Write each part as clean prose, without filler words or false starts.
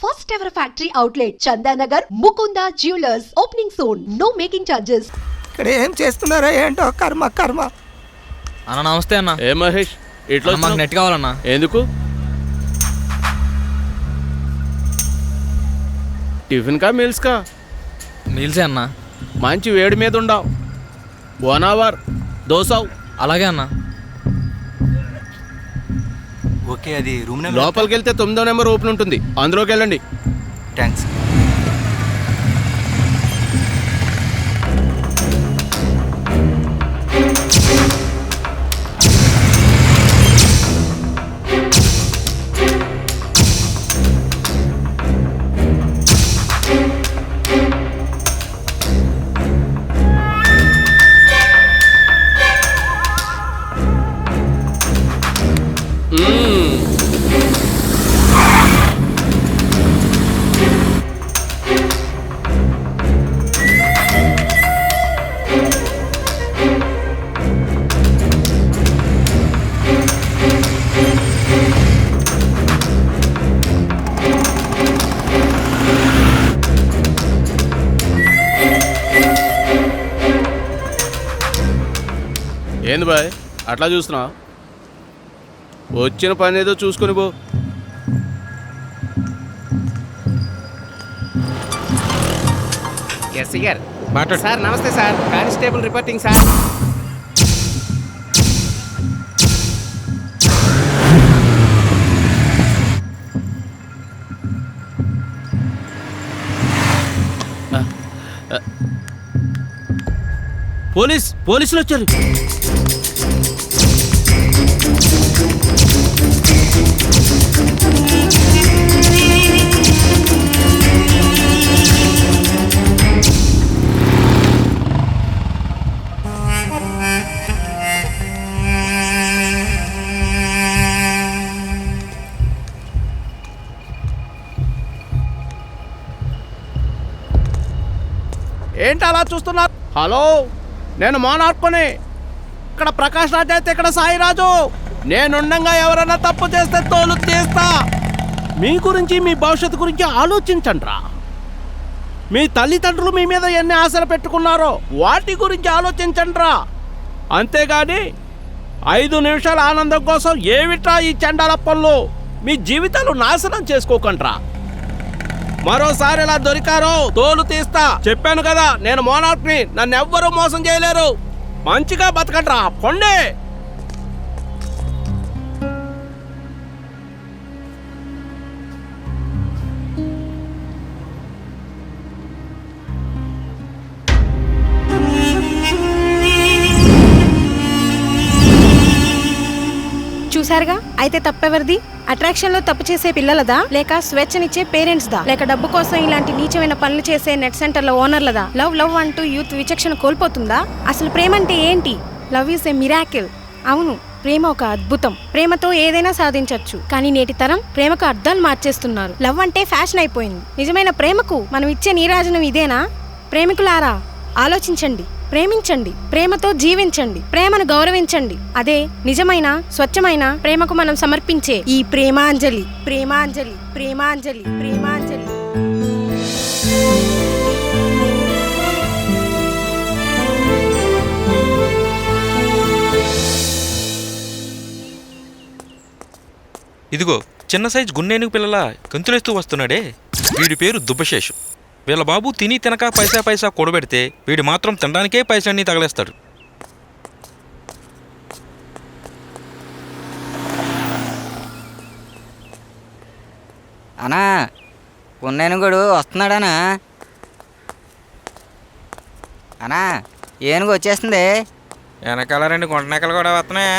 first ever factory outlet, Chandanagar, Mukunda Jewelers, opening soon. No making charges. ఇక్కడ ఏం చేస్తున్నారా ఏంటో కర్మ కర్మ. అన్న నమస్తే అన్న. ఏ మహేష్ ఇట్లా మాకు నెట్ కావాలన్నా. ఎందుకు? టిఫిన్ కా మీల్స్ కా? మీల్సే అన్న. మంచి వేడి మీద ఉండవు. 1 hour దోసావు. అలాగే అన్న. ఓకే, అది రూమ్ నెంబర్. లోపలికి వెళ్తే 9వ నెంబర్ ఓపెన్ ఉంటుంది, అందులోకి వెళ్ళండి. థ్యాంక్స్. ఏంది బాయ్ అట్లా చూస్తున్నా? వచ్చిన పని ఏదో చూసుకొని పో. ఎస్సీ గారు సార్, నమస్తే సార్. Constable reporting sir. పోలీసులు వచ్చారు. ఏంటి అలా చూస్తున్నారు? హలో, నేను మోనార్కుని. ఇక్కడ ప్రకాష్ రాజ్ అయితే ఇక్కడ సాయిరాజు. నేనుండగా ఎవరైనా తప్పు చేస్తే తోలు తీస్తా. మీ గురించి, మీ భవిష్యత్తు గురించి ఆలోచించండి రా. మీ తల్లిదండ్రులు మీ మీద ఎన్ని ఆశలు పెట్టుకున్నారో వాటి గురించి ఆలోచించండి రా. అంతేగాని 5 నిమిషాల ఆనందం కోసం ఏమిట్రా ఈ చండాల పనులు? మీ జీవితాలు నాశనం చేసుకోకండి రా. మరోసారి ఇలా దొరికారో తోలు తీస్తా. చెప్పాను కదా, నేను మోనార్క్ని. నన్ను ఎవ్వరూ మోసం చేయలేరు. మంచిగా బతకండ్రా, పొండే. చూసారుగా, అయితే తప్పెవరిది? అట్రాక్షన్ లో తప్పు చేసే పిల్లలదా, లేక స్వేచ్ఛనిచ్చే పేరెంట్స్ దా, లేక డబ్బు కోసం ఇలాంటి నీచమైన పనులు చేసే నెట్ సెంటర్ల ఓనర్లదా? లవ్ లవ్ అంటూ యూత్ విచక్షణ కోల్పోతుందా? అసలు ప్రేమ అంటే ఏంటి? Love is a miracle. అవును, ప్రేమ ఒక అద్భుతం. ప్రేమతో ఏదైనా సాధించవచ్చు. కానీ నేటి తరం ప్రేమకు అర్థాలు మార్చేస్తున్నారు. లవ్ అంటే ఫ్యాషన్ అయిపోయింది. నిజమైన ప్రేమకు మనం ఇచ్చే నీరాజనం ఇదేనా? ప్రేమికులారా, ఆలోచించండి, ప్రేమించండి, ప్రేమతో జీవించండి, ప్రేమను గౌరవించండి. అదే నిజమైన స్వచ్ఛమైన ప్రేమకు మనం సమర్పించే ఈ ప్రేమాంజలి. ప్రేమాంజలి, ప్రేమాంజలి, ప్రేమాంజలి. ఇదిగో చిన్న సైజు గున్నేనుగు పిల్లల గంతులేస్తూ వస్తున్నాడే, వీడి పేరు దుబ్బశేషు. వీళ్ళ బాబు తిని తినక పైసా పైసా కూడబెడితే వీడు మాత్రం తినడానికే పైసలన్నీ తగలేస్తాడు. అనా కొన్నేనుగుడు వస్తున్నాడనా? అనా ఏనుగు వచ్చేస్తుంది. వెనకాల 2 గుంటనెక్కలు కూడా వస్తున్నాయా?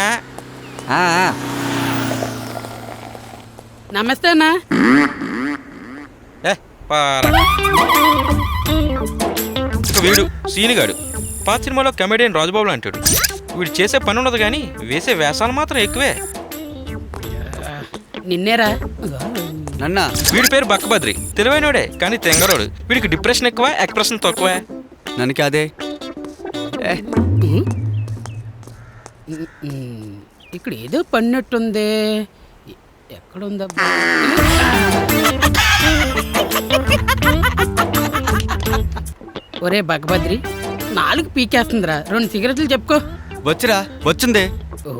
నమస్తే అన్నా. వీడు సీనిగాడు. పాత సినిమాలో కమెడియన్ రాజుబాబులు అంటాడు. వీడు చేసే పని ఉండదు కానీ వేసే వేషాలు మాత్రం ఎక్కువే. నిన్నేరా నన్న. వీడి పేరు బక్కబద్రి. తెలివైనోడే కానీ తెంగరోడు. వీడికి డిప్రెషన్ ఎక్కువ, ఎక్స్ప్రెషన్ తక్కువ. నన్ను అదే ఇక్కడ ఏదో పడినట్టుంది. ఎక్కడుందబ్బా? ఒరే బగభద్రి 4 పీకేస్తుందిరా 2 సిగరెట్లు చెప్పుకో. వచ్చిరా వచ్చింది. ఓ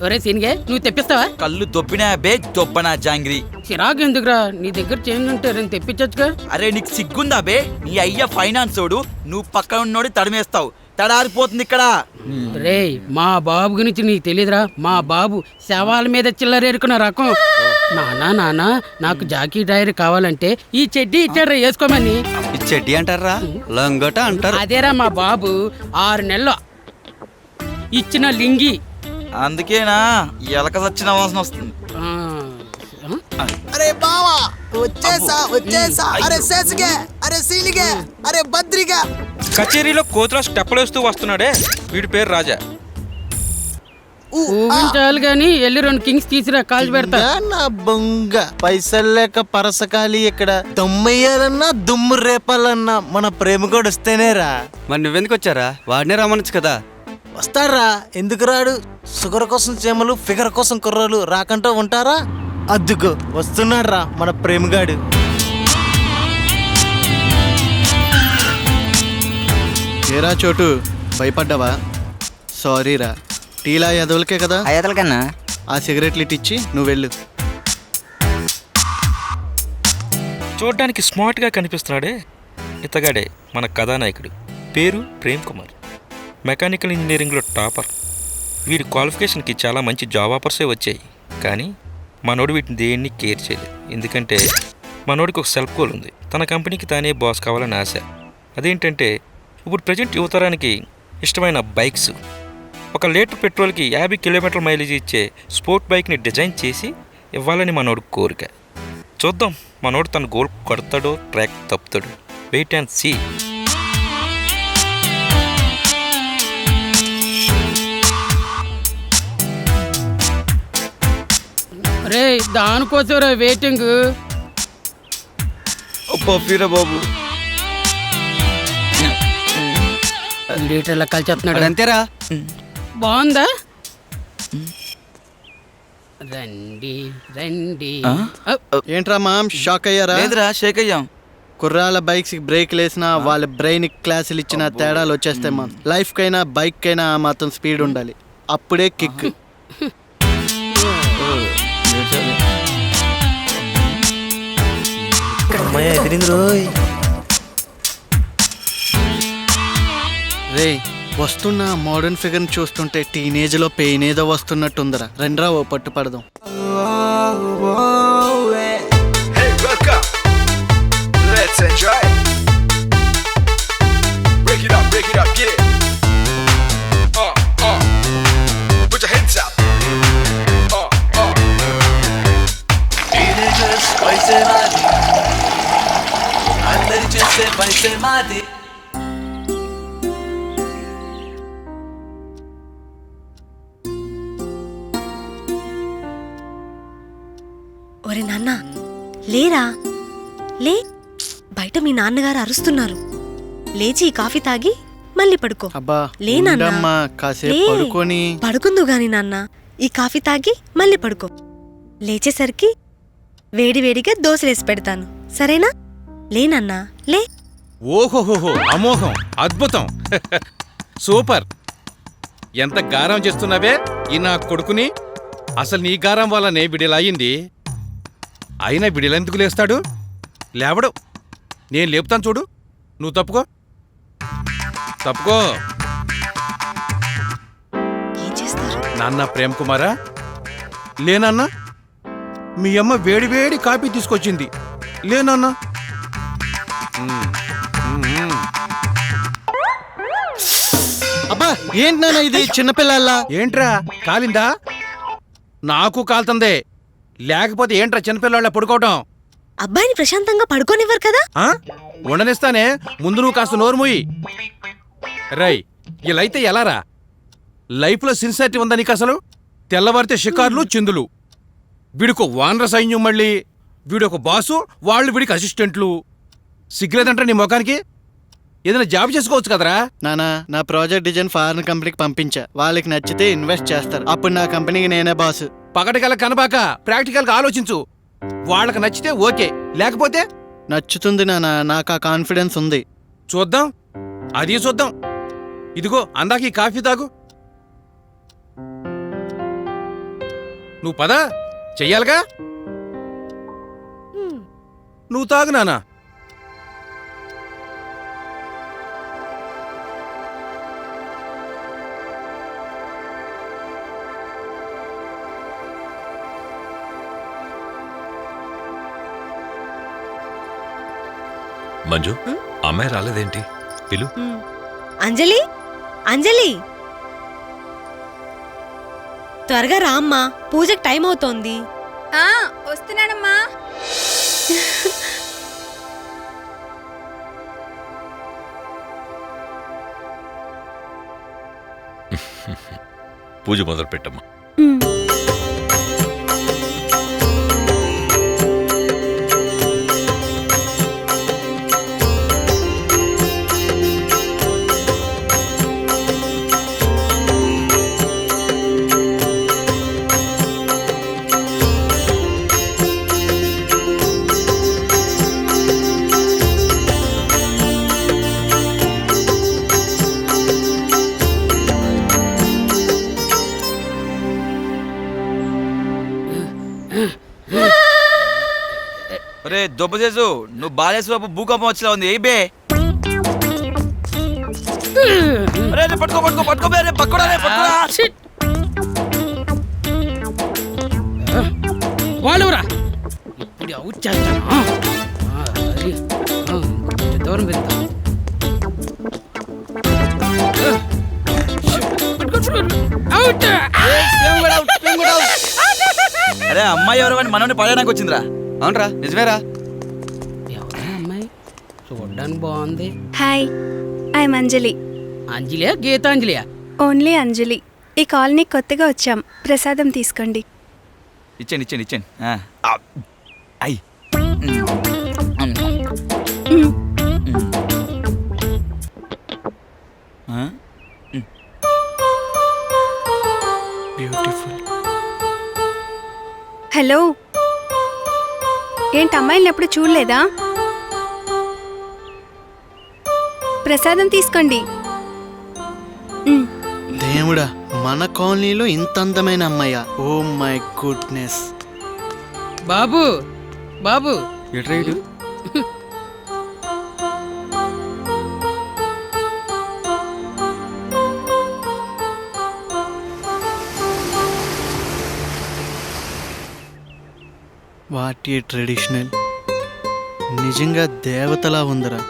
ఒరే సీనిగే నువ్వు తెప్పిస్తావా? కళ్ళు దొబ్బినా బే దొబ్బనా జాంగ్రీ. చిరాకు ఎందుకురా, నీ దగ్గర చేంజ్ ఉంటే నేను తెప్పించచ్చుగా. అరే నీకు సిగ్గుందా బే? నీ అయ్య ఫైనాన్స్ ఓడు, నువ్వు పక్కన ఉన్నోడి తడిమేస్తావు. తడారిపోతుంది ఇక్కడ. రే మా బాబు గురించి నీకు తెలీదురా, మా బాబు శవాల మీద చిల్లరేరుకున్న రకం. నానా నాకు జాకీ టైర్ కావాలంటే ఈ చెడ్డీ ఇచ్చాడ్రా వేసుకోమని. ఈ చెడ్డీ అంటారా, లంగట అంటారు. అదేరా మా బాబు 6 నెలలు ఇచ్చిన లింగి. అందుకేనా ఎలక సచ్చిన వాసన వస్తుంది. అరే బావా వచ్చేసా. అరే శేషిగే, అరే సీలిగే, అరే బద్రిగా. కచేరీలో కోతుల స్టెప్పులేస్తూ వస్తున్నాడే, వీడి పేరు రాజా. ఊహించాలి గాని వెళ్ళి 2 కింగ్స్ తీసిరా, కాల్చి పెడతా. నా బొంగ పైసలు లేక పరసకాలి ఇక్కడ దమ్మయ్యాలన్నా దుమ్ము రేపాలన్నా మన ప్రేమకోడు వస్తేనేరా. మరి నువ్వెందుకు వచ్చారా? వాడినే రమ్మనొచ్చు కదా. వస్తారా, ఎందుకు రాడు? షుగర్ కోసం చేమలు, ఫిగర్ కోసం కుర్రలు రాకంటూ ఉంటారా? అద్దుకో వస్తున్నాడు రా మన ప్రేమగాడు. ఏరా చోటు, భయపడ్డావా? సారీరా, టీలా ఎదవలకే కదా. అయ్యతల కన్నా ఆ సిగరెట్లు ఇట్టిచ్చి నువ్వు వెళ్ళు. చూడ్డానికి స్మార్ట్గా కనిపిస్తున్నాడే, ఇతగాడే మన కథానాయకుడు. పేరు ప్రేమ్ కుమార్, మెకానికల్ ఇంజనీరింగ్లో టాపర్. వీడి క్వాలిఫికేషన్కి చాలా మంచి జాబ్ ఆఫర్సే వచ్చాయి, కానీ మనోడు వీటిని దేన్ని కేర్ చేయలేదు. ఎందుకంటే మనోడికి ఒక సెల్ఫ్ గోల్ ఉంది, తన కంపెనీకి తానే బాస్ కావాలని ఆశ. అదేంటంటే ఇప్పుడు ప్రజెంట్ యువతరానికి ఇష్టమైన బైక్స్. 1 లీటర్ పెట్రోల్కి 50 కిలోమీటర్ల మైలేజ్ ఇచ్చే స్పోర్ట్ బైక్ని డిజైన్ చేసి ఇవ్వాలని మనోడు కోరిక. చూద్దాం మనోడు తన గోల్ కొడతాడో ట్రాక్ తప్పుతాడు. Wait and see. రే దానికోసం వెయిటింగ్. బాబు లీటర్ల కలిచేస్తున్నాడు. అంతేరా. బాగుందా? రండి రండి. ఏంట్రా మామ్, షాక్ అయ్యారా? లేదురా, షేక్ అయ్యాం. కుర్రాల బైక్స్ బ్రేక్ లేసినా వాళ్ళ బ్రెయిన్ క్లాసులు ఇచ్చిన తేడాలు వచ్చేస్తాయి మా. లైఫ్ కైనా బైక్ కైనా మాత్రం స్పీడ్ ఉండాలి, అప్పుడే కిక్. రే వస్తున్న మోడర్న్ ఫిగర్ చూస్తుంటే టీనేజ్ లో పెయిన్ ఏదో వస్తున్నట్టుందరా. రెండ్రా ఓ పట్టు పడదాం. ఒరే నాన్న లేరా, లే. బయట మీ నాన్నగారు అరుస్తున్నారు. లేచి ఈ కాఫీ తాగి మళ్ళీ పడుకో. అబ్బా లే నాన్న, ఉండమ్మా, కాసేపు లే. పడుకొని. పడుకుందు గాని నాన్న, ఈ కాఫీ తాగి మళ్ళీ పడుకో. లేచేసరికి వేడివేడిగా దోశలేసి పెడతాను, సరేనా? లేనన్నా లే. ఓహోహోహో, అమోఘం, అద్భుతం, సూపర్. ఎంత గారం చేస్తున్నావే ఈ నా కొడుకుని. అసలు నీ గారం వల్లనే బిడిలా అయింది. అయినా బిడిలెందుకు లేస్తాడు? లేవడు. నేను లేపుతాను చూడు. నువ్వు తప్పుకో, తప్పుకో. ఏం చేస్తారు? నాన్న ప్రేమ్ కుమారా, లేనన్నా మీ అమ్మ వేడి వేడి కాఫీ తీసుకొచ్చింది. లేనన్నా. అబ్బా ఏంటి నాన్న ఇది చిన్నపిల్లల్లా? ఏంట్రా కాలిందా? నాకు కాలుతుందే. లేకపోతే ఏంట్రా చిన్నపిల్లల పడుకోవటం? అబ్బాయిని ప్రశాంతంగా పడుకోనివ్వరు కదా? ఉండనిస్తానే, ముందు నువ్వు కాస్త నోరు మూయి. రై ఇలా అయితే ఎలారా? లైఫ్లో సిన్సియారిటీ ఉందా నీకు అసలు? తెల్లవారితే షికార్లు చిందులు. వీడికి వానర సైన్యం, మళ్ళీ వీడొక బాసు, వాళ్ళు వీడికి అసిస్టెంట్లు. సిగ్గులేదంటే నీ ముఖానికి? ఏదైనా జాబ్ చేసుకోవచ్చు కదరా? నానా నా ప్రాజెక్ట్ డిజైన్ ఫారెన్ కంపెనీకి పంపించా. వాళ్ళకి నచ్చితే ఇన్వెస్ట్ చేస్తారు. అప్పుడు నా కంపెనీకి నేనే బాసు. పగటికల్లా కనబాక ప్రాక్టికల్గా ఆలోచించు. వాళ్ళకి నచ్చితే ఓకే, లేకపోతే నచ్చుతుంది నాన్న, నాకు ఆ కాన్ఫిడెన్స్ ఉంది. చూద్దాం, అది చూద్దాం. ఇదిగో అందాక ఈ కాఫీ తాగు. నువ్వు పద, చెయ్యాలిగా. నువ్వు తాగు నానా. మంజు, అమ్మాయి రాలేదేంటి? పిలు. అంజలి, అంజలి త్వరగా రా అమ్మా, పూజకి టైం అవుతోంది. వస్తున్నానమ్మా. పూజ మొదలు పెట్టమ్మా. ఒరే దుబ్బచేసు, నువ్వు బాలేశ్వరపు భూకంపం వచ్చేలా ఉంది. ఏ బే పట్టుకో పట్టుకో పట్టుకో బే, పట్టుకోడా పట్టుకోడా. వాళ్ళురా ఇప్పుడు అవుట్ చేస్తాను. దూరం వెళ్తాను. అరే అమ్మాయి ఎవరు అని మనల్ని పడడానికి వచ్చిందిరా. అవునరా, నిజమేరా. ఎవరా అమ్మాయి? చూడడానికి బాగుంది. Hi, I'm Anjali. అంజలియా, గీతాంజలియా? ఓన్లీ అంజలి. ఈ కాలనీ కొత్తగా వచ్చాం, ప్రసాదం తీసుకోండి. ఇచ్చేయండి ఇచ్చేయండి ఇచ్చేయండి. అయ్యి బ్యూటిఫుల్. హలో, ఏంటి అమ్మాయిని ఎప్పుడు చూడలేదా? ప్రసాదం తీసుకోండి. దేవుడా, మన కాలనీలో ఇంత అందమైన అమ్మాయ. Oh my goodness. బాబు బాబు ఎట్రైడు? What a traditional. నిజంగా దేవతలా ఉందరా,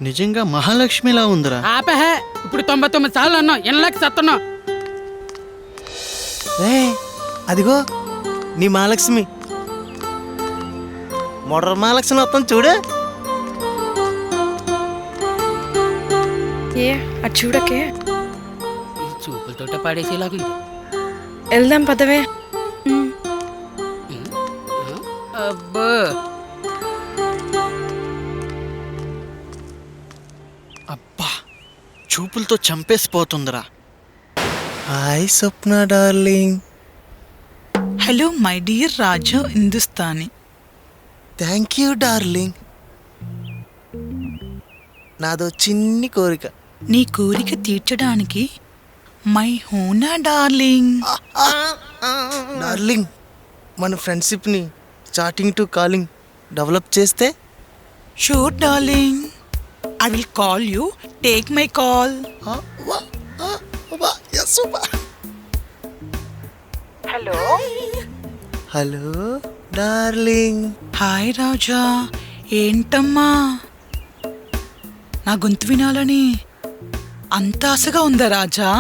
నిజంగా మహాలక్ష్మిలా ఉందరా. ఆపహే, ఇప్పుడు 99 సార్లు అన్నావు, ఎనలేక సత్తన్నావు. అదిగో నీ మహాలక్ష్మి, మొడర మహాలక్ష్మి వస్తాను చూడు. ఏ అది చూడకే, ఇది చూపులతోటే పాడేసేలాగుంది. వెళ్దాం పదవే. అబ్బో, అబ్బా, చూపులతో చంపేసిపోతుందిరా. Hi Swapna darling. Hello my dear Raju Hindustani. Thank you darling. నాదో చిన్ని కోరిక. నీ కోరిక తీర్చడానికి మై హూనా డార్లింగ్. డార్లింగ్, మన ఫ్రెండ్షిప్ని చాటింగ్ టు కాలింగ్ డెవలప్ చేస్తే. Sure darling, I will call you, take my call. Hello hello darling. Hi Raja, ఏంటమ్మా నా గొంతు వినాలని అంత ఆశగా ఉందా రాజా?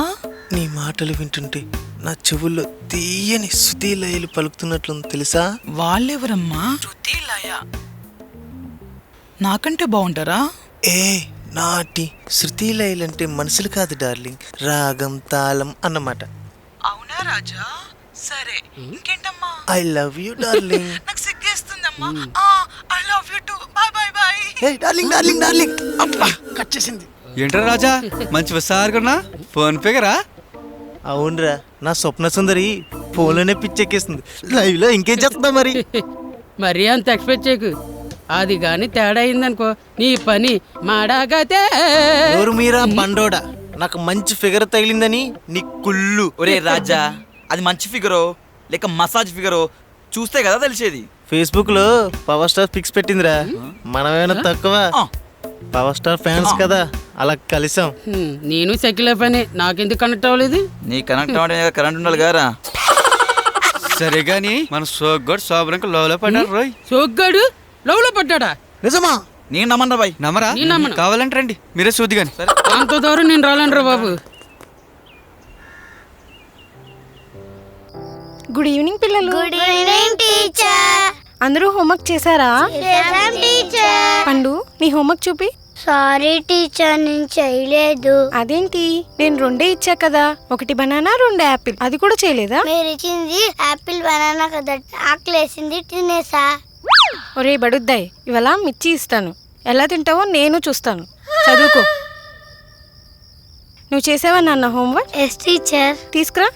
నీ మాటలు వింటుంటే నా చెవుల్లో తీయని శృతిలయలు పలుకుతున్నట్లుంది తెలుసా? వాళ్ళెవరమ్మా? శృతిలయ నాకంటే బాగుంటారా? ఏ నాటి శృతిలయలంటే మనుషులు కాదు డార్లింగ్, రాగం తాళం అన్నమాట. అవునా రాజా? సరే, ఇంకేంటమ్మా? I love you darling. నాకు సిగ్గేస్తుందమ్మా. I love you too. Bye bye bye. ఏ డార్లింగ్ డార్లింగ్ డార్లింగ్. అబ్బా కట్ చేసింది. ఏంట్రా రాజా, మంచి విసారకున్నా ఫోన్ పేగరా? అవునరా, నా స్వప్న సుందరి ఫోన్లోనే పిచ్చెక్కేస్తుంది. లైవ్ లో ఇంకేం చేస్తుందా మరి? మరీ అంత ఎక్స్పెక్ట్ చేయకు. అది గాని తేడా అయిందనుకో నీ పని మాడాగతే. మీరా బండోడా, నాకు మంచి ఫిగర్ తగిలిందని నీ కుళ్ళు. ఒరే రాజా, అది మంచి ఫిగరో లేక మసాజ్ ఫిగరో చూస్తే కదా తెలిసేది. ఫేస్బుక్ లో పవర్ స్టార్ పిక్స్ పెట్టిందిరా, మనమేమైనా తక్కువ? పవర్ స్టార్ ఫ్యాన్స్ కదా, అలా కలిసాం. నేను సెకిల్ పని, నాకెందుకు కనెక్ట్ అవ్వలేదు? నీ కనెక్ట్ అవ్వడం కరెంట్ ఉండాలి గారా. సరే గాని మన సోగ్గాడు శోభనంకు లవ్లో పడ్డాడు. రోయ్, సోగ్గాడు లవ్లో పడ్డాడా? నిజమా? నేను నమ్మను బాయ్. నమ్మరా? కావాలంటే రండి, మీరే చూద్ది గాని. అంత దూరం నేను రాలేనురా బాబు. గుడ్ ఈవినింగ్ పిల్లలు. Good evening teacher. అందరూ హోంవర్క్ చేశారా? చేశాం టీచర్. పండు, నీ హోంవర్క్ చూపి. సారీ టీచర్, నేను చేయలేదు. అదేంటి, నేను 2 ఇచ్చా కదా, 1 బనానా 2 యాపిల్, అది కూడా చేయలేదా? మీరు ఇచ్చింది యాపిల్ బనానా కదా, ఆకలేసింది తినేసా. ఒరే బడుద్దాయ్, ఇవాళ మిర్చి ఇస్తాను, ఎలా తింటావో నేను చూస్తాను. చదువుకో. నువ్వు చేసావా నాన్న హోంవర్క్? Yes teacher. తీసుకురా.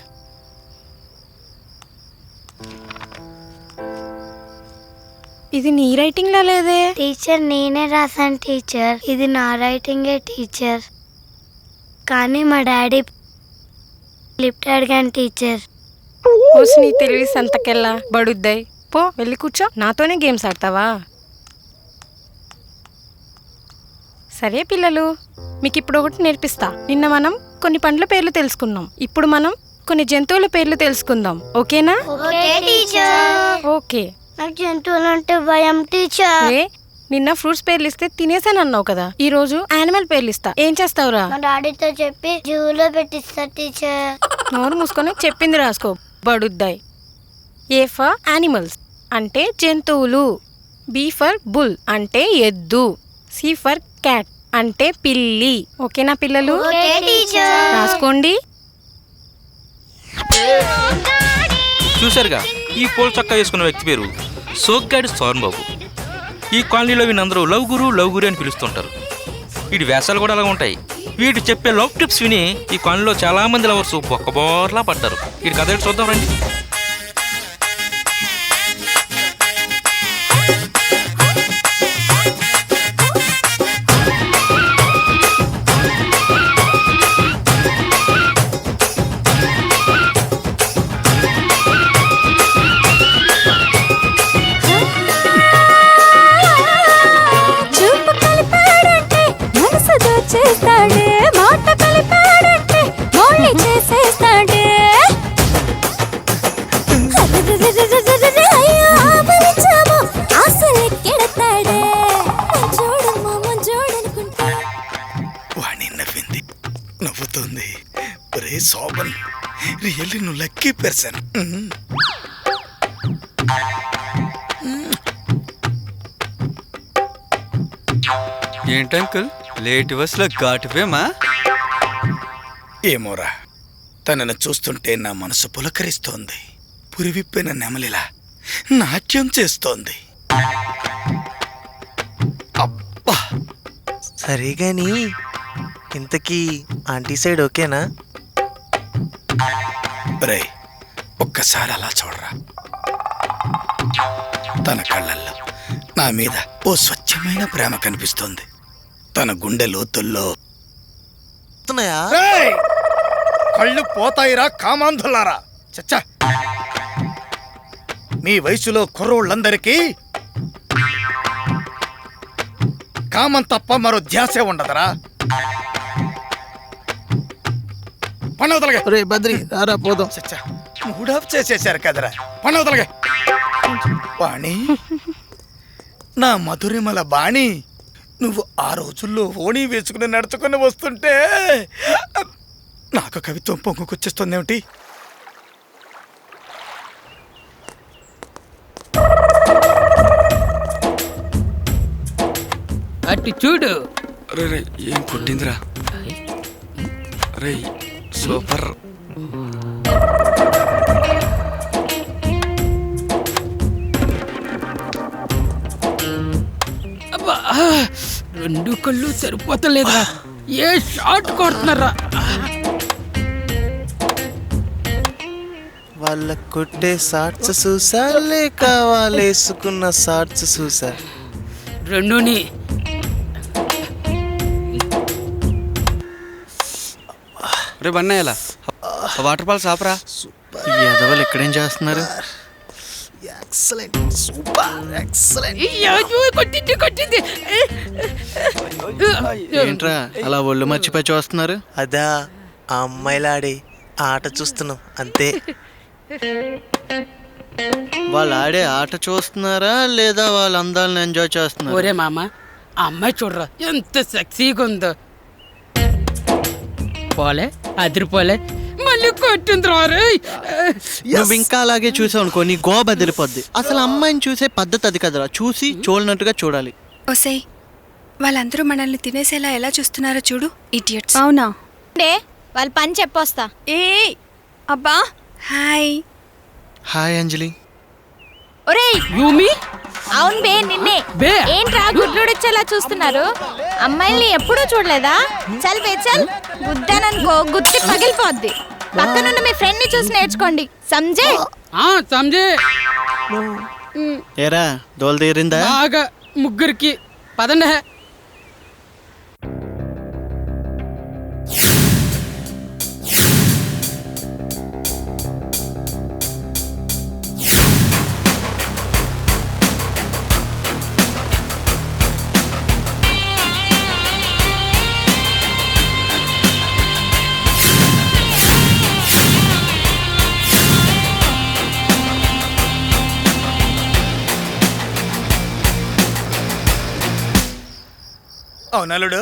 ఇది నీ రైటింగ్ లా లేదే. టీచర్ నేనే రాసాను టీచర్, ఇది నా రైటింగే టీచర్, కానీ మా డాడీ లిఫ్ట్ అడిగాను టీచర్. నీ తెలివి సంతకెళ్ళా బడుద్దాయ్. పో వెళ్ళి కూర్చో, నాతోనే గేమ్స్ ఆడతావా? సరే పిల్లలు, మీకు ఇప్పుడు ఒకటి నేర్పిస్తా. నిన్న మనం కొన్ని పండ్ల పేర్లు తెలుసుకున్నాం, ఇప్పుడు మనం కొన్ని జంతువుల పేర్లు తెలుసుకుందాం. ఓకేనా? Okay teacher. ఓకే. నాకు జంతువులు అంటే భయం టీచర్. నిన్న ఫ్రూట్స్ పేర్లు ఇస్తే తినేసానన్నావు కదా, ఈ రోజు యానిమల్ పేర్లు ఇస్తా, ఏం చేస్తావురా? మా డాడీతో చెప్పి జూలో పెట్టిస్తా టీచర్. నోరు మూసుకొని చెప్పింది రాసుకో బడుద్దాయ్. ఏ ఫర్ యానిమల్స్ అంటే జంతువులు, బి ఫర్ బుల్ అంటే ఎద్దు, సి ఫర్ క్యాట్ అంటే పిల్లి. ఓకేనా పిల్లలు? రాసుకోండి. చూశారుగా, ఈ పూల చొక్కా వేసుకున్న వ్యక్తి పేరు సోగ్గాడి సోరన్ బాబు. ఈ కాలనీలో వీళ్ళందరూ లవ్ గురు అని పిలుస్తుంటారు. వీడి వేషాలు కూడా అలా ఉంటాయి. వీడు చెప్పే లవ్ టిప్స్ విని ఈ కాలనీలో చాలా మంది లవర్స్ బొక్కబోర్లా పడ్డారు. వీడి కథ ఏంటి చూద్దాం రండి. చేస్తాడే మాట కలిపాడంటే మోళి చేసేస్తాడే. అయ్యో ఆపరిచాము ఆశలెక్కెడతాడే. చూడమ్మా చూడనుకుంటా. వాణి నవ్వింది, నవ్వుతుంది. ఒరే శోభన్, రియల్లీ నువ్వు లక్కీ పర్సన్. ఏంటంకుల్ లేట్ బస్లో ఘాటువేమా? ఏమోరా, తనను చూస్తుంటే నా మనసు పులకరిస్తోంది. పురివిప్పిన నెమలిలా నాట్యం చేస్తోంది. అబ్బా. సరే గాని ఇంతకీ ఆంటీ సైడ్ ఓకేనా? రే, ఒక్కసారి అలా చూడరా. తన కళ్ళల్లో నా మీద ఓ స్వచ్ఛమైన ప్రేమ కనిపిస్తోంది. తన గుండె లోతుల్లో కళ్ళు పోతాయిరా కామాంధులారా. చచ్చా, మీ వయసులో కుర్రోళ్ళందరికీ కామం తప్ప మరో ధ్యాసే ఉండదరా. పండవతలగా బద్రి రారా పోదాం. చచ్చా, మూడాఫ్ చేసేశారు కదరా. పండవతలగా వాణి, నా మధురిమల బాణి, నువ్వు ఆ రోజుల్లో ఓణీ వేసుకుని నడుచుకుని వస్తుంటే నాకు కవిత్వం పొంగుకొచ్చేస్తుందేమిటి? అట్టి చూడు. రే ఏం కొట్టిందిరా? రే సూపర్. అబ్బా, 2 కళ్ళు సరిపోతలేదురా, ఏ షాట్ కొడుతున్నారా? వాళ్ళ కొట్టే షార్ట్స్ చూసా లేక వాళ్ళేసుకున్న షార్ట్స్ చూసా? రెండుని. రే బన్నయ్యలా వాటర్ ఫాల్స్ ఆపరా. ఈ ఎదవలు ఎక్కడేం చేస్తున్నారు? Excellent, super, excellent. కొట్టింది. ఏంట్రా అలా ఒళ్ళు మర్చిపోయి చూస్తున్నారు? అదా ఆ అమ్మాయిలాడి ఆట చూస్తున్నాం అంతే. వాళ్ళు ఆడే ఆట చూస్తున్నారా లేదా వాళ్ళ అందాలను ఎంజాయ్ చేస్తున్నారు? ఒరే మామ, ఆ అమ్మాయి చూడరా ఎంత సెక్సీగా ఉందో. పోలే అదిరిపోలే, మళ్ళీ కొట్టింది రే. నువ్వు ఇంకా అలాగే చూసావు అనుకో, నీ గో బదిలిపోద్ది. అసలు అమ్మాయిని చూసే పద్ధతి అది కదరా, చూసి చూడనట్టుగా చూడాలి. ఒసేయ్, వాళ్ళందరూ మనల్ని తినేసేలా ఎలా చూస్తున్నారో చూడు, ఇడియట్స్. అవునా? వాళ్ళ పని చెప్పొస్తా. ఏ అబ్బా, హాయ్. హాయ్ అంజలి. ఒరేయ్ యూమి. అవును బే, నిన్నే. ఏంట్రా గుడ్లుడిచ్చేలా చూస్తున్నారు? అమ్మాయిల్ని ఎప్పుడూ చూడలేదా? చల్ బే చల్, గుద్దాననుకో గుత్తి పగిలిపోద్ది. పక్కనున్న మీ ఫ్రెండ్ ని చూసి నేర్చుకోండి, సంజే? సంజే. ఏరా దోలు తీరిందా? బాగా ముగ్గురికి పదండి. అవునలుడు,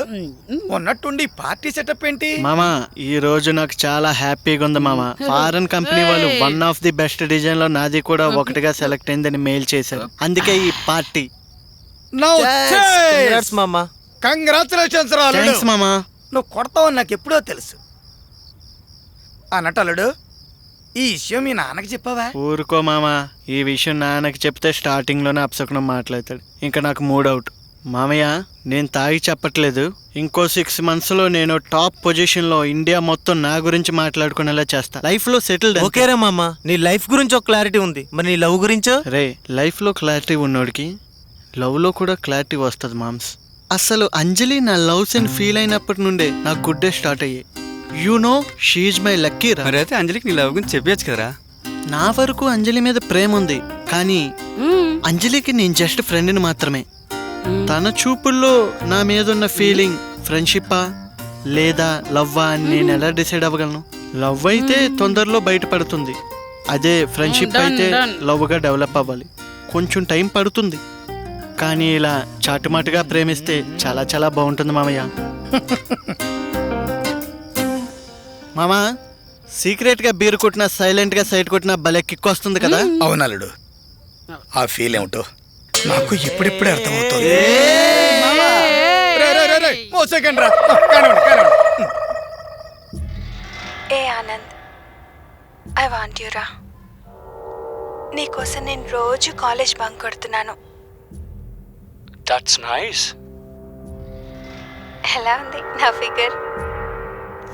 ఉన్నట్టుండి పార్టీ సెటప్ ఏంటి? మామా ఈ రోజు నాకు చాలా హ్యాపీగా ఉంది మామ. ఫారెన్ కంపెనీ వాళ్ళు one of the best design లో నాది కూడా ఒకటిగా సెలెక్ట్ అయిందని మెయిల్ చేశారు. అందుకే ఈ పార్టీ. మామా, కంగ్రాచులేషన్స్ రా అల్లుడు. థాంక్స్ మామా. నువ్వు కొడతావని నాకు ఎప్పుడో తెలుసు. అన్నట్టు అల్లుడు, ఈ విషయం మీ నాన్నకి చెప్పావా? ఊరుకో మామా, ఈ విషయం నాన్నకి చెప్తే స్టార్టింగ్ లోనే అప్సకునం మాట్లాడతాడు. ఇంకా నాకు మూడ్ అవుట్. మామయ్య, నేను తాగి చెప్పట్లేదు. ఇంకో 6 months లో నేను టాప్ పొజిషన్ లో ఇండియా మొత్తం నా గురించి మాట్లాడుకునేలా చేస్తా. లైఫ్ లో సెటిల్డ్. ఓకేరా మామా, నీ లైఫ్ గురించి ఒక క్లారిటీ ఉంది, మరి నీ లవ్ గురించో? రే, లైఫ్ లో క్లారిటీ ఉన్నోడికి లవ్ లో కూడా క్లారిటీ వస్తుంది మామ్స్. అసలు అంజలి నా లవ్స్ అని ఫీల్ అయినప్పటి నుండే నాకు గుడ్ డే స్టార్ట్ అయ్యాయి. You know, she's my lucky రా. మరి అయితే అంజలికి నీ లవ్ గురించి చెప్పచ్చు కదరా. నా వరకు అంజలి మీద ప్రేమ ఉంది, కానీ అంజలికి నేను జస్ట్ ఫ్రెండ్ని మాత్రమే. తన చూపుల్లో నా మీద ఉన్న ఫీలింగ్ ఫ్రెండ్షిప్పా లేదా లవ్వా అని నేను ఎలా డిసైడ్ అవ్వగలను? లవ్ అయితే తొందరలో బయటపడుతుంది, అదే ఫ్రెండ్షిప్ అయితే లవ్గా డెవలప్ అవ్వాలి. కొంచెం టైం పడుతుంది, కానీ ఇలా చాటుమాటుగా ప్రేమిస్తే చాలా చాలా బాగుంటుంది మామయ్య. మామా, సీక్రెట్ గా బీర్ కొట్టినా సైలెంట్ గా సైడ్ కొట్టినా భలే కిక్ వస్తుంది కదా. అవునలుడు, ఆ ఫీల్ ఏమిటో నాకు ఇప్పుడిప్పుడే అర్థమవుతుంది. ఏ ఆనంద్, ఐ వాంట్ యు రా. నీకోసం నేను రోజు కాలేజ్ బంక్ కొడుతున్నాను. That's nice. ఎలా ఉంది నా figure?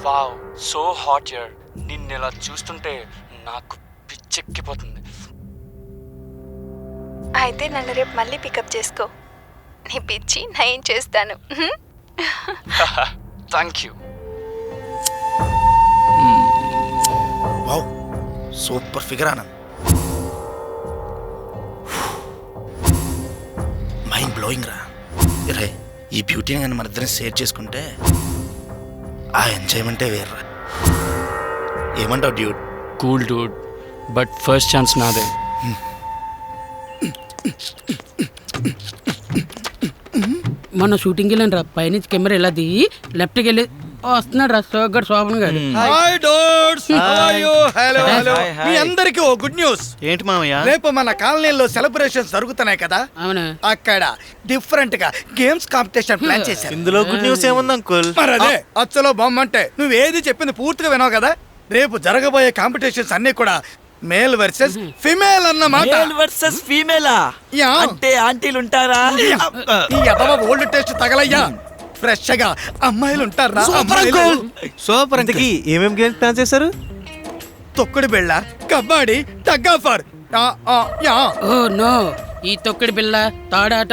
Wow, so hot here. నిన్ను ఇలా చూస్తుంటే నాకు పిచ్చెక్కిపోతుంది. అయితే నన్ను రేపు మళ్ళీ పికప్ చేసుకో, నీ పిచ్చి నయం చేస్తాను. Thank you. Wow, super figure Anand. Mind blowing రా. రే, ఈ బ్యూటీని కానీ మన ఇద్దరిని షేర్ చేసుకుంటే ఆ ఎంజాయ్మెంటే వేర్రా. ఏమంటావు dude? Cool Dude, but first chance నాదే. మొన్న షూటింగ్కి వెళ్ళాను రా, పైనుంచి కెమెరా ఇలా దిగి లెఫ్ట్కి వెళ్ళి వస్తున్నాడు రా సోగర్ శోభన్ గారు. Hi doors, how are you? Hello hello. మీ అందరికీ ఓ గుడ్ న్యూస్. ఏంటి మామయ్య? రేపు మన కాలనీలో సెలబ్రేషన్స్ జరుగుతున్నాయి కదా. అవును. అక్కడ డిఫరెంట్ గా గేమ్స్ కాంపిటీషన్ ప్లాన్ చేశారు. ఇందులో గుడ్ న్యూస్ ఏముంది అంకుల్? మరి అదే అచ్చలో బొమ్మంటే నువ్వు ఏది చెప్పింది పూర్తిగా వినావు కదా. రేపు జరగబోయే కాంపిటీషన్స్ అన్ని కూడా మేల్ వర్సెస్ ఫిమేల్ అన్నమాట. మేల్ వర్సెస్ ఫీమేలా? అంటే ఆంటీలు ఉంటారా? ఈ అదవ ఓల్డ్ టెస్ట్ తగలయ్యా. ఫ్రెష్ గా అమ్మాయిలు ఉంటారా? సూపర్. ఇంతకీ ఏమేం గేమ్స్ ప్లాన్ చేశారు? తొక్కుడు బిళ్ళ, kabaddi, tug of war. Oh no, ఈ తొక్కుడు బిళ్ళ తాడాట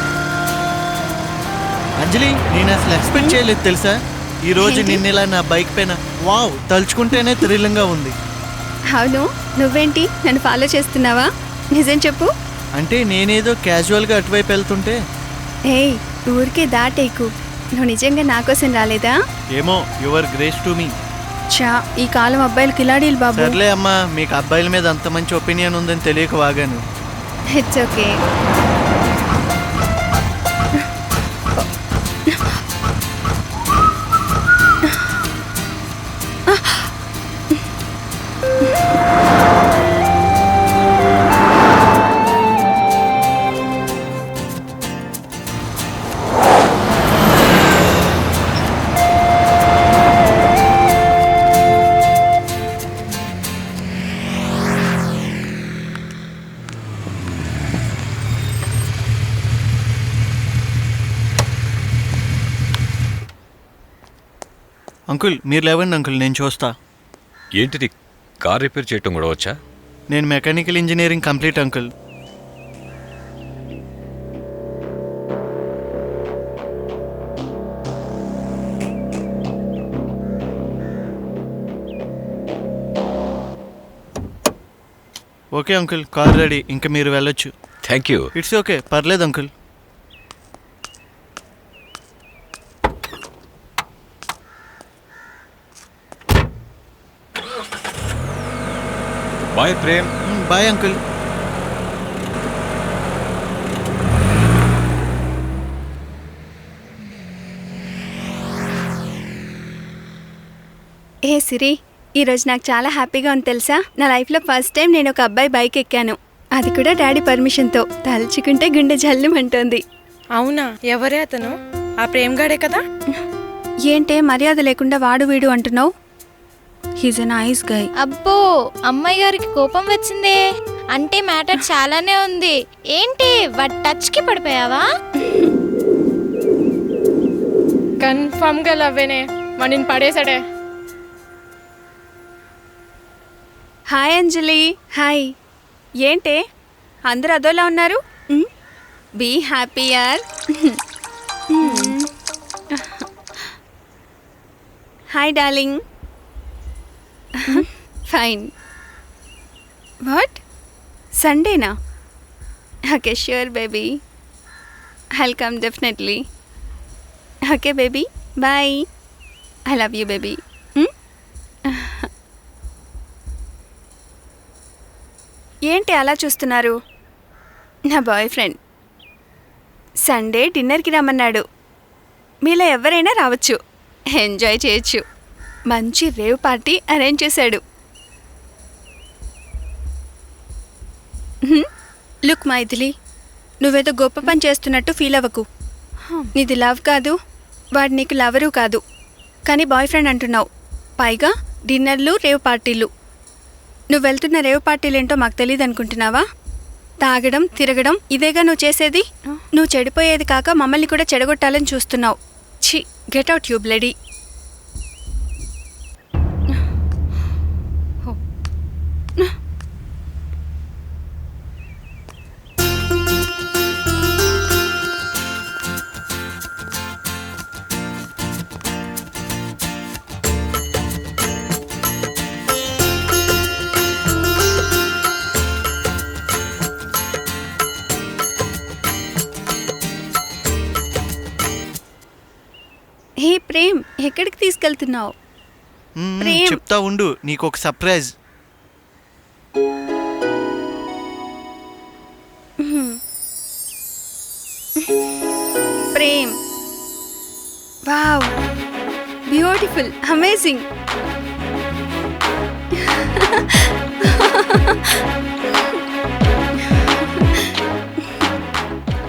అంజలి నేను అసలు ఎక్స్పెక్ట్ చేయలేదు తెలుసా, ఈ రోజు నిన్నెలా నా బైక్ పైన. వావ్, తలుచుకుంటేనే థ్రిల్లింగ్గా ఉంది. అవును, నువ్వేంటి నన్ను ఫాలో చేస్తున్నావా? నిజం చెప్పు. అంటే నేనేదో క్యాజువల్గా అటువైపు వెళ్తుంటే. ఏయ్, ఊరికే దాటేకు. నువ్వు నిజంగా నా కోసం రాలేదా? ఏమో, యువర్ గ్రేస్ టు మీ. చా, ఈ కాలం అబ్బాయిలు కిలాడీలు బాబు. సర్లే అమ్మా, మీకు అబ్బాయిల మీద అంత మంచి ఒపీనియన్ ఉందని తెలియక వాగాను. It's okay. అంకుల్ మీరు లేవండి అంకుల్, నేను చూస్తా. ఏంటిది, కార్ రిపేర్ చేయటం కూడా వచ్చా? నేను mechanical engineering complete uncle. Okay uncle, car ready, ఇంకా మీరు వెళ్ళొచ్చు. Thank you. ఇట్స్ ఓకే, పర్లేదు uncle. Bye Prem. Bye uncle. ఏ సిరి, ఈరోజు నాకు చాలా హ్యాపీగా ఉంది తెలుసా. నా లైఫ్లో ఫస్ట్ టైం నేను ఒక అబ్బాయి బైక్ ఎక్కాను, అది కూడా డాడీ పర్మిషన్తో. తలుచుకుంటే గుండె జల్లుమంటోంది. అవునా, ఎవరే అతను? ఆ ప్రేమ్ గాడే కదా? ఏంటే మర్యాద లేకుండా వాడు వీడు అంటున్నావు? He's a nice guy. అబ్బో, అమ్మాయి గారికి కోపం వచ్చిందే. అంటే మ్యాటర్ చాలానే ఉంది. ఏంటి వాట్ టచ్ కి పడిపోయావా? కన్ఫర్మ్ గా లవ్వేనే, మనని పడేసాడే. హాయ్ అంజలి. హాయ్. ఏంటే అందరు అదోలా ఉన్నారు? బీ హ్యాపీ యార్. Hi darling. ఫైన్. వాట్, సండేనా? Okay sure baby, I'll come definitely. Okay baby, bye. I love you baby. ఏంటి అలా చూస్తున్నారు? నా బాయ్ ఫ్రెండ్ సండే డిన్నర్కి రమ్మన్నాడు. మీలో ఎవరైనా రావచ్చు, ఎంజాయ్ చేయొచ్చు. మంచి రేవ్ పార్టీ అరేంజ్ చేశాడు. లుక్ మైథిలి, నువ్వేదో గొప్ప పని చేస్తున్నట్టు ఫీల్ అవ్వకు. నీది లవ్ కాదు, వాడు నీకు లవరు కాదు, కానీ బాయ్ ఫ్రెండ్ అంటున్నావు. పైగా డిన్నర్లు, రేవ్ పార్టీలు. నువ్వు వెళ్తున్న రేవ్ పార్టీలేంటో మాకు తెలియదు అనుకుంటున్నావా? తాగడం, తిరగడం, ఇదేగా నువ్వు చేసేది. నువ్వు చెడిపోయేది కాక మమ్మల్ని కూడా చెడగొట్టాలని చూస్తున్నావు. ఛీ, get out you bloody. Hey Prem, ఎక్కడికి తీసుకెళ్తున్నావు? చెప్తా ఉండు, నీకు ఒక surprise. Prem, wow, beautiful, amazing.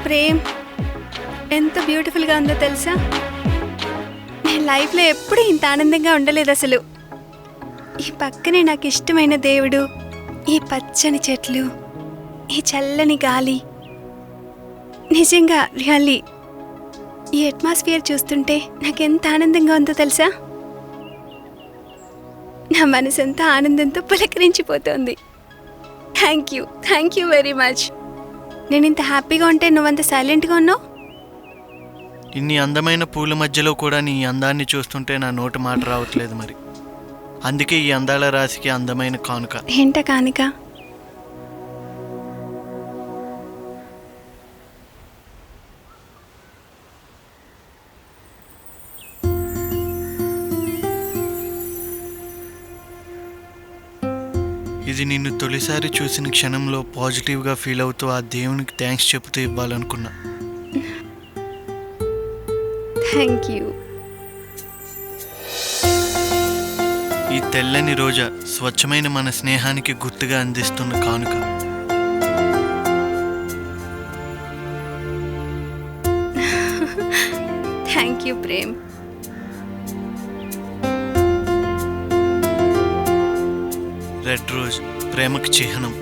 Prem, ఎంత బ్యూటిఫుల్గా ఉందో తెలుసా? నేను లైఫ్లో ఎప్పుడూ ఇంత ఆనందంగా ఉండలేదు అసలు. ఈ పక్కనే నాకు ఇష్టమైన దేవుడు, ఈ పచ్చని చెట్లు, ఈ చల్లని గాలి. నిజంగా రియల్లీ ఈ అట్మాస్ఫియర్ చూస్తుంటే నాకెంత ఆనందంగా ఉందో తెలుసా? నా మనసంతా ఆనందంతో పులకరించిపోతుంది. Thank you very much. నేను ఇంత హ్యాపీగా ఉంటే నువ్వంత సైలెంట్గా ఉన్నావు. ఇన్ని అందమైన పూల మధ్యలో కూడా నీ అందాన్ని చూస్తుంటే నా నోటి మాట రావట్లేదు మరి. అందుకే ఈ అందాల రాశికి అందమైన కానుక. ఏంట కానుక? ఇది నిన్ను తొలిసారి చూసిన క్షణంలో పాజిటివ్గా ఫీల్ అవుతూ ఆ దేవునికి థ్యాంక్స్ చెబుతూ ఇవ్వాలనుకున్నా. Thank you. ఈ తెల్లని రోజా స్వచ్ఛమైన మన స్నేహానికి గుర్తుగా అందిస్తున్న కానుక. Thank you Prem. Red rose ప్రేమకు చిహ్నం.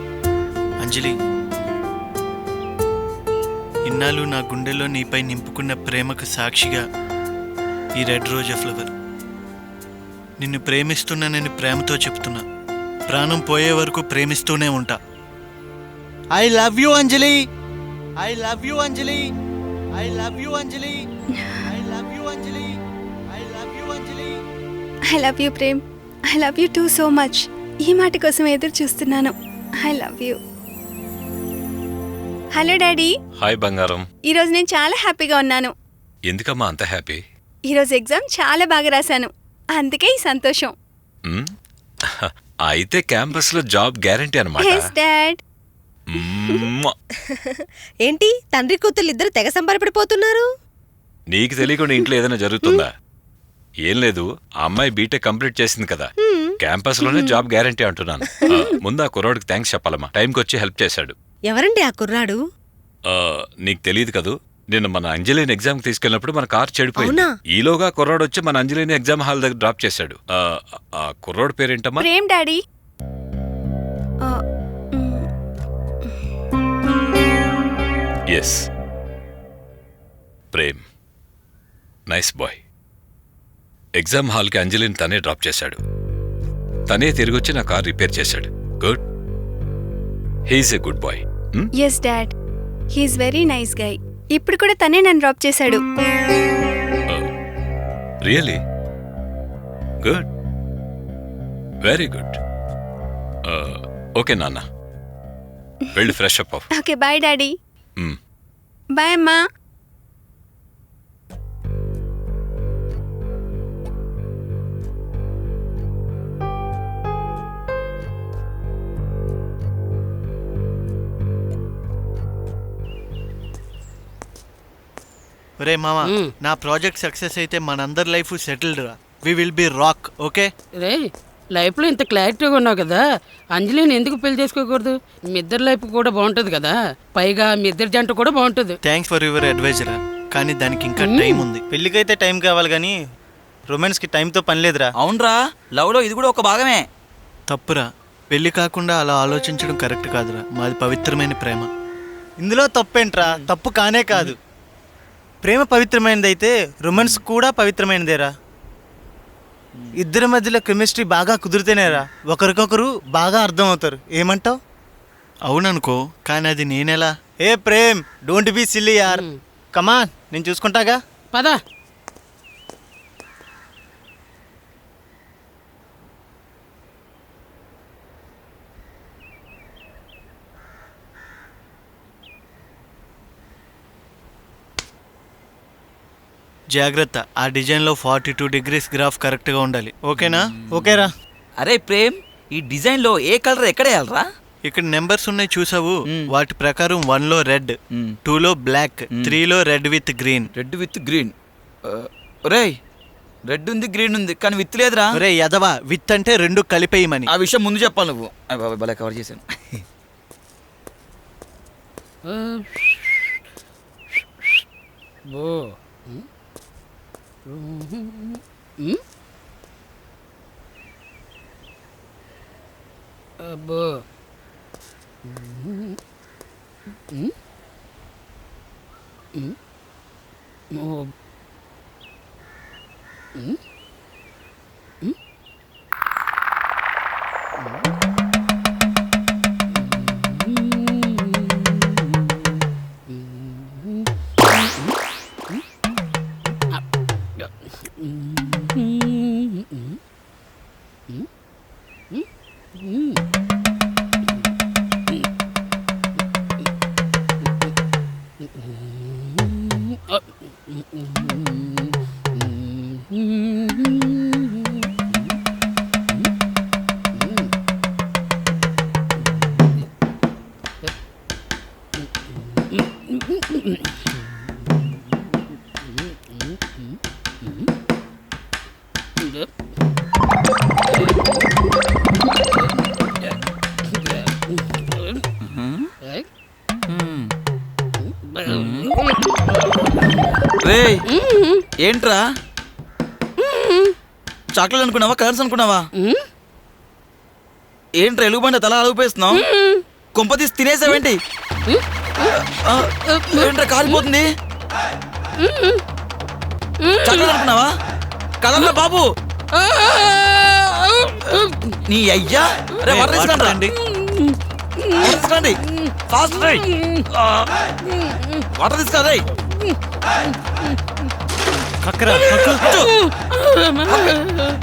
అంజలి, ఇన్నాళ్ళు నా గుండెలో నీపై నింపుకున్న ప్రేమకు సాక్షిగా ఈ రెడ్ రోజా ఫ్లవర్. నిన్ను ప్రేమిస్తున్నానని ప్రేమతో చెప్తున్నా. ప్రాణం పోయే వరకు ప్రేమిస్తూనే ఉంటా. I love you Anjali. I love you Anjali. I love you Anjali. I love you Anjali. I love you Anjali. I love you Prem. I love you too so much. ఈ మాట కోసం ఎదురు చూస్తున్నాను. I love you. Hello daddy. Hi బంగారం. ఈరోజు నేను చాలా హ్యాపీగా ఉన్నాను. ఎందుకమ్మా అంత హ్యాపీ? ఈరోజు ఎగ్జామ్ చాలా బాగా రాశాను, అందుకే ఈ సంతోషం. అయితే క్యాంపస్ లో జాబ్ గ్యారంటీ అన్నమాట. Yes, Dad. ఏంటి తండ్రి కూతురు ఇద్దరు తెగ సంబరపడిపోతున్నారు? నీకు తెలియకుండా ఇంట్లో ఏదైనా జరుగుతుందా? ఏం లేదు, ఆ అమ్మాయి బీటెక్ కంప్లీట్ చేసింది కదా, క్యాంపస్ లోనే జాబ్ గ్యారంటీ అంటున్నాను. ముందు ఆ కుర్రాడికి థ్యాంక్స్ చెప్పాలమ్మా, టైంకి వచ్చి హెల్ప్ చేశాడు. ఎవరండి ఆ కుర్రాడు? నీకు తెలియదు కదూ, నిన్న మన అంజలిని ఎగ్జామ్ కి తీసుకెళ్ళినప్పుడు మన కార్ చెడిపోయింది. ఈలోగా కుర్రాడు వచ్చి మన అంజలిని ఎగ్జామ్ హాల్ దగ్గర డ్రాప్ చేశాడు. ఆ కుర్రాడు పేరేంటమ్మా? Prem daddy. Yes, Prem. Nice boy. Exam హాల్కి అంజలిని తనే డ్రాప్ చేశాడు. తనే తిరిగొచ్చి నా కార్ రిపేర్ చేశాడు. Good. He's a good boy. Yes dad, he's very nice guy. ఇప్పుడు కూడా తనే నన్ను డ్రాప్ చేశాడు. Really good, very good. Okay నాన్న, వెళ్ళి ఫ్రెష్ అప్ అవ్వు. Okay bye daddy. బాయ్ అమ్మా. ఒరే మామా, నా ప్రాజెక్ట్ సక్సెస్ అయితే మనందరి లైఫ్ సెటిల్డ్ రా. We will be rock. Okay రే, లైఫ్లో ఇంత క్లారిటీగా ఉన్నావు కదా, అంజలిని ఎందుకు పెళ్లి చేసుకోకూడదు? మీ ఇద్దరు లైఫ్ కూడా బాగుంటుంది కదా, పైగా మీ ఇద్దరు జంట కూడా బాగుంటుంది. థ్యాంక్స్ ఫర్ యువర్ అడ్వైజ్ రా, కానీ దానికి ఇంకా టైం ఉంది. పెళ్ళికైతే టైం కావాలి కానీ రొమాన్స్కి టైంతో పని లేదురా. అవునరా, లవ్లో ఇది కూడా ఒక భాగమే. తప్పురా, పెళ్లి కాకుండా అలా ఆలోచించడం కరెక్ట్ కాదురా. మాది పవిత్రమైన ప్రేమ. ఇందులో తప్పేంట్రా? తప్పు కానే కాదు. ప్రేమ పవిత్రమైనదైతే రొమాన్స్ కూడా పవిత్రమైనదేరా. ఇద్దరి మధ్యలో కెమిస్ట్రీ బాగా కుదిరితేనేరా ఒకరికొకరు బాగా అర్థం అవుతారు. ఏమంటావు? అవుననుకో, కానీ అది నేనెలా? ఏ ప్రేమ్, డోంట్ బీ సిల్లీ యార్. కమాన్, నేను చూసుకుంటాగా. పదా. జాగ్రత్త, ఆ డిజైన్లో 42 degrees గ్రాఫ్ కరెక్ట్గా ఉండాలి. ఓకేనా? ఓకేరా. అరే ప్రేమ్, ఈ డిజైన్లో ఏ కలర్ ఎక్కడ వేయాలరా? ఇక్కడ నెంబర్స్ ఉన్నాయి చూసావు, వాటి ప్రకారం 1లో రెడ్, 2లో బ్లాక్, 3లో red with green. Red with green. రే, రెడ్ ఉంది, గ్రీన్ ఉంది, కానీ విత్ లేదురా. రే యదవా, విత్ అంటే రెండు కలిపేయమని. ఆ విషయం ముందు చెప్పాలి నువ్వు. భలే కవర్ చేశాను. అబ్బో, రేయ్ ఏంట్రా చాక్లెట్ అనుకున్నావా కలర్స్ అనుకున్నావా ఏంట్రా ఎలుగుబండ తల అలుగుపేస్తున్నావు కొంపతీసి తినేసావేంటి ఏంట్రా కాలిపోతుంది చాక్లెట్ అనుకున్నావా కదన్నా బాబు నీ అయ్యా రే వాటర్ తీసుకురండి ఫాస్ట్ రే వాటర్ తీసుకురా కక్కరా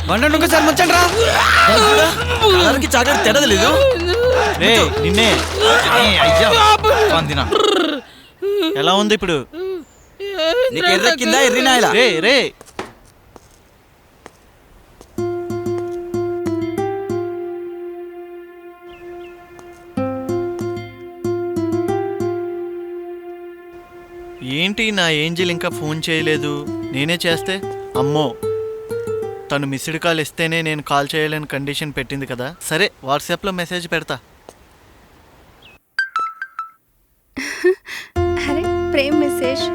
వండండి ఒకసారి ముచ్చండి రా చాక్లెట్ తెడదు లేదు నిన్నే ఎలా ఉంది ఇప్పుడు నీకు ఎర్రెక్కిందా ఎర్రినాయలా రే రే ఏంటి నా ఏంజిల్ ఇంకా ఫోన్ చేయలేదు నేనే చేస్తే అమ్మో తను మిస్డ్ కాల్ ఇస్తేనే నేను కాల్ చేయలేని కండిషన్ పెట్టింది కదా సరే వాట్సాప్లో మెసేజ్ పెడతా అరే ప్రేమ్ మెసేజ్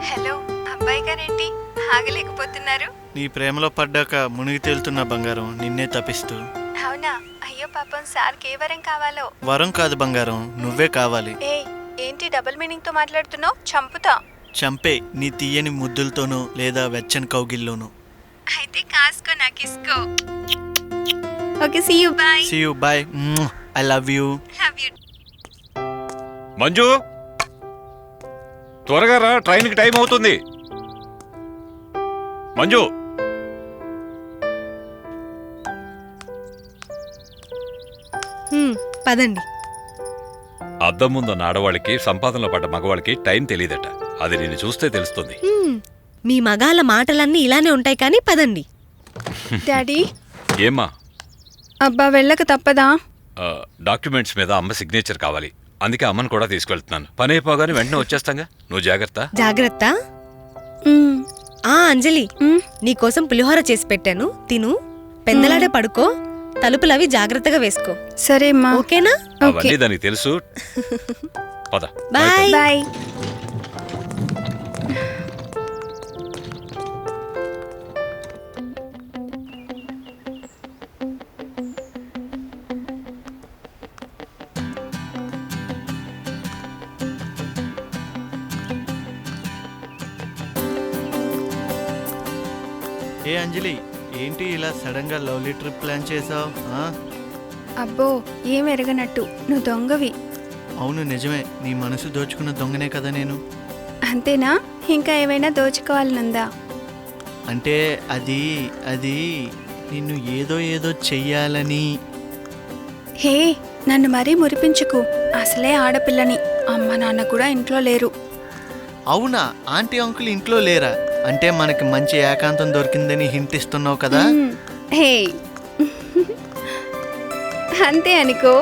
హలో అబ్బాయి గారేంటి ఆగలేకపోతున్నారు నీ ప్రేమలో పడ్డాక మునిగి తేలుతున్న బంగారం నిన్నే తపిస్తూ అవునా అయ్యో పాపం సార్కి ఏ వరం కావాలో వరం కాదు బంగారం నువ్వే కావాలి ఏ ఏంటి డబుల్ మీనింగ్ తో మాట్లాడుతున్నావు చంపుతా చంపే నీ తీయని ముద్దులతోనూ లేదా వెచ్చని కౌగిల్లోనూ అయితే కాసుకో నాకు ఇసుకో okay see you bye see you bye I love you Manju త్వరగా రా ట్రైన్కి టైం అవుతుంది మంజు పదండి అద్దం ముందున్న ఆడవాళ్ళకి సంపాదనలో పడ్డ మగవాళ్ళకి టైం తెలియదట అది నిన్ను చూస్తే తెలుస్తుంది మీ మగాళ్ళ మాటలన్నీ ఇలానే ఉంటాయి కానీ పదండి డాడీ ఏమ్మా అబ్బా వెళ్ళక తప్పదా డాక్యుమెంట్స్ మీద అమ్మ సిగ్నేచర్ కావాలి అందుకే అమ్మని కూడా తీసుకెళ్తున్నాను పని అయిపోగానే వెంటనే వచ్చేస్తాగా నువ్వు జాగ్రత్త జాగ్రత్త అంజలి నీకోసం పులిహోర చేసి పెట్టాను తిను పెందలాడే పడుకో తలుపులవి జాగ్రత్తగా వేసుకో సరే అమ్మా ఓకేనా అవన్నీ దానికి తెలుసు పద బాయ్ బాయ్ ఏ అంజలి ఏంటి ఇలా సడన్ గా లవ్లీ ట్రిప్ ప్లాన్ చేసావు అబ్బో ఏం ఎరగనట్టు నువ్వు దొంగవి అవును నిజమే నీ మనసు దోచుకున్న దొంగనే కదా నేను అంతేనా ఇంకా ఏమైనా దోచుకోవాలనుందా అంటే అది అది నిన్ను ఏదో ఏదో చెయ్యాలని హే నన్ను మరీ మురిపించుకు అసలే ఆడపిల్లని అమ్మ నాన్న కూడా ఇంట్లో లేరు అవునా ఆంటీ అంకుల్ ఇంట్లో లేరా అంటే మనకి మంచి ఏకాంతం దొరికిందని హింట్ ఇస్తున్నావు కదా హే అంతే అనుకో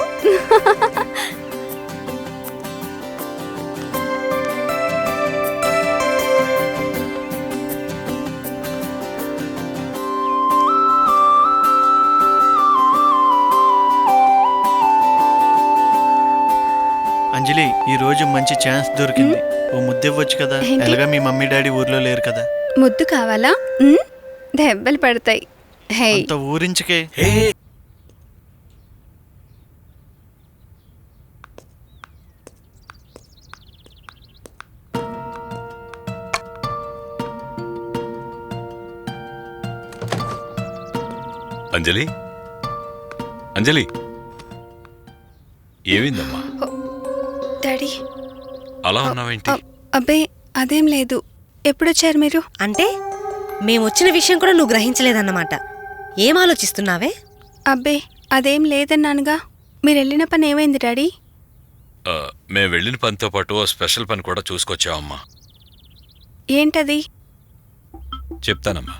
అంజలి ఈ రోజు మంచి ఛాన్స్ దొరికింది ఓ ముద్దివ్వచ్చు కదా ఎలాగా మీ మమ్మీ డాడీ ఊర్లో లేరు కదా ముద్దు కావాలా దెబ్బలు పడతాయి హే అంత ఊరించకే అంజలి అంజలి ఏమైందమ్మా? డాడీ అలా ఉన్నావేంటి? అబ్బే అదేం లేదు. ఎప్పుడొచ్చారు మీరు? అంటే మేమొచ్చిన విషయం కూడా నువ్వు గ్రహించలేదన్నమాట. ఏం ఆలోచిస్తున్నావే? అబ్బే అదేం లేదన్నానుగా. మీరు వెళ్ళిన పని ఏమైంది డాడీ? మేము వెళ్ళిన పనితో పాటు ఓ స్పెషల్ పని కూడా చూసుకొచ్చావమ్మా. ఏంటది? చెప్తానమ్మా.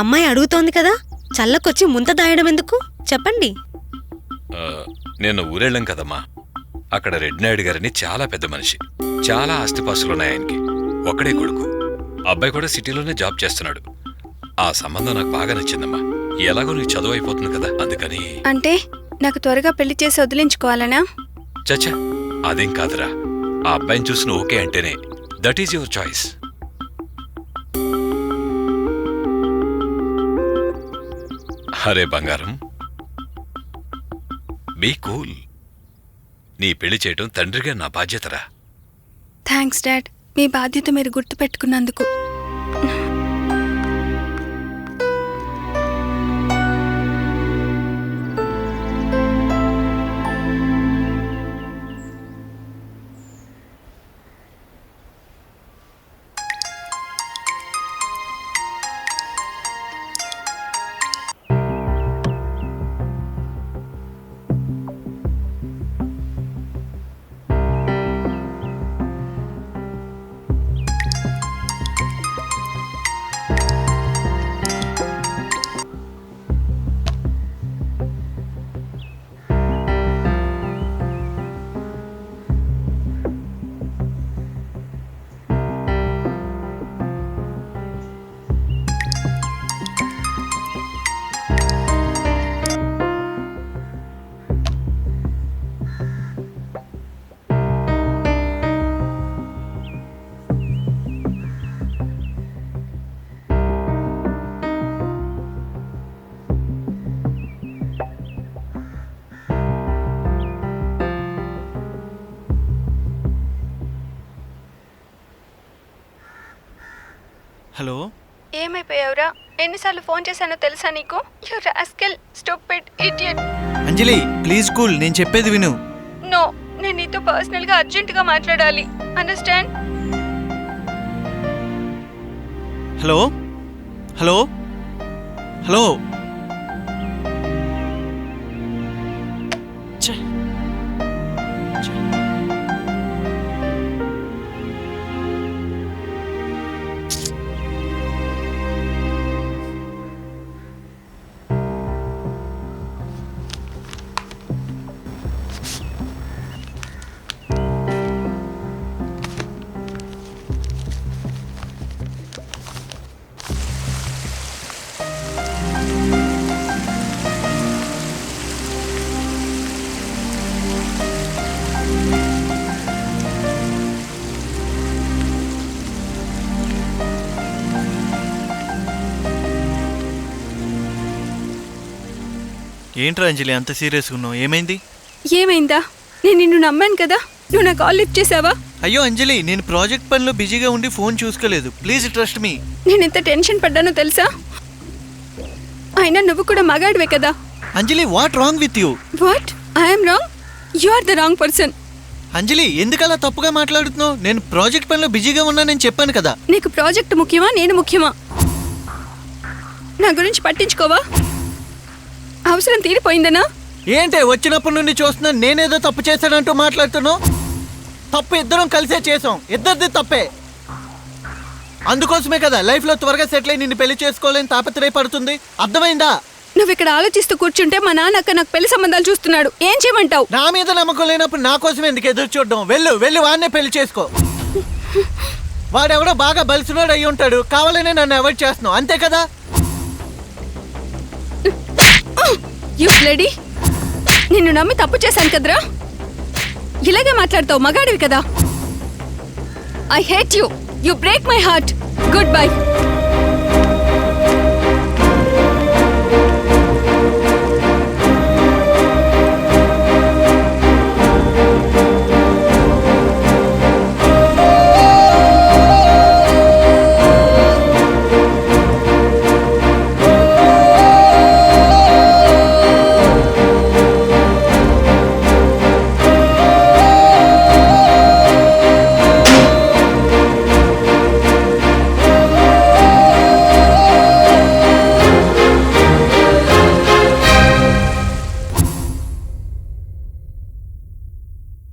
అమ్మాయి అడుగుతోంది కదా, చల్లకొచ్చి ముంత దాయడం ఎందుకు? చెప్పండి. నేను ఊరెళ్ళాం కదమ్మా. అక్కడ రెడ్డి నాయుడు గారని చాలా పెద్ద మనిషి. చాలా ఆస్తిపాస్తులున్నాయి ఆయనకి. ఒక్కడే కొడుకు. అబ్బాయి కూడా సిటీలోనే జాబ్ చేస్తున్నాడు. ఆ సంబంధం నాకు బాగా నచ్చిందమ్మా. ఎలాగో నీకు చదువు అయిపోతుంది కదా, అందుకని. అంటే నాకు త్వరగా పెళ్లి చేసి వదిలించుకోవాలనా? చచ్చా, అదేం కాదురా. ఆ అబ్బాయిని చూసిన ఓకే అంటేనే దట్ ఈజ్ యువర్ చాయిస్. అరే బంగారం, బీ కూల్. నీ పెళ్లి చేయటం తండ్రిగా నా బాధ్యతరా. Thanks dad. మీ బాధ్యత మీరు గుర్తుపెట్టుకున్నందుకు. హలో, ఏమైపోయావురా? ఎన్నిసార్లు ఫోన్ చేశానో తెలుసా నీకు? You rascal, stupid idiot. Anjali please cool, నేను చెప్పేది విను. నో, నేను నీతో పర్సనల్ గా అర్జెంట్ గా మాట్లాడాలి. అండర్స్టాండ్? Hello hello hello. ఏంట్రా అంజలి అంత సీరియస్గా ఉన్నావు? ఏమైంది? ఏమైందా? నేను నిన్ను నమ్మాను కదా, నువ్వు నా కాల్ లిఫ్ట్ చేసావా? అయ్యో అంజలి, నేను ప్రాజెక్ట్ పనిలో బిజీగా ఉండి ఫోన్ చూసుకోలేదు. Please trust me. నేను ఎంత టెన్షన్ పడ్డానో తెలుసా? అయినా నువ్వు కూడా మగాడివే కదా. Anjali, what wrong with you? What? I'm wrong? You are the wrong person. Anjali, ఎందుకలా తప్పుగా మాట్లాడుతున్నావు? నేను ప్రాజెక్ట్ పనిలో బిజీగా ఉన్నానని చెప్పాను కదా. నీకు ప్రాజెక్ట్ ముఖ్యమా, నేను ముఖ్యమా? నా గురించి పట్టించుకోవా? అవసరం తీరిపోయిందనా? ఏంటే వచ్చినప్పటి నుండి చూస్తున్నా నేనేదో తప్పు చేశానంటూ మాట్లాడుతున్నావు? తప్పు ఇద్దరం కలిసే చేసాం, ఇద్దరిది తప్పే. అందుకోసమే కదా లైఫ్లో త్వరగా సెటిల్ అయి నిన్ను పెళ్లి చేసుకోవాలని తాపత్రయపడుతుంది. అర్థమైందా? నువ్వు ఇక్కడ ఆలోచిస్తూ కూర్చుంటే మా నాన్న అక్క నాకు పెళ్లి సంబంధాలు చూస్తున్నాడు. ఏం చేయమంటావు? నా మీద నమ్మకం లేనప్పుడు నా కోసం ఎందుకు ఎదురు చూడడం? వెళ్ళు వెళ్ళి వాడినే పెళ్లి చేసుకో. వాడెవడో బాగా బలిసినోడు అయి ఉంటాడు, కావాలనే నన్ను అవాయిడ్ చేస్తున్నావు, అంతే కదా? యు బ్లడీ, నిన్ను నమ్మి తప్పు చేశాను కదరా. ఇలాగే మాట్లాడతావు, మగాడివి కదా. I hate you. You break my heart. Good bye.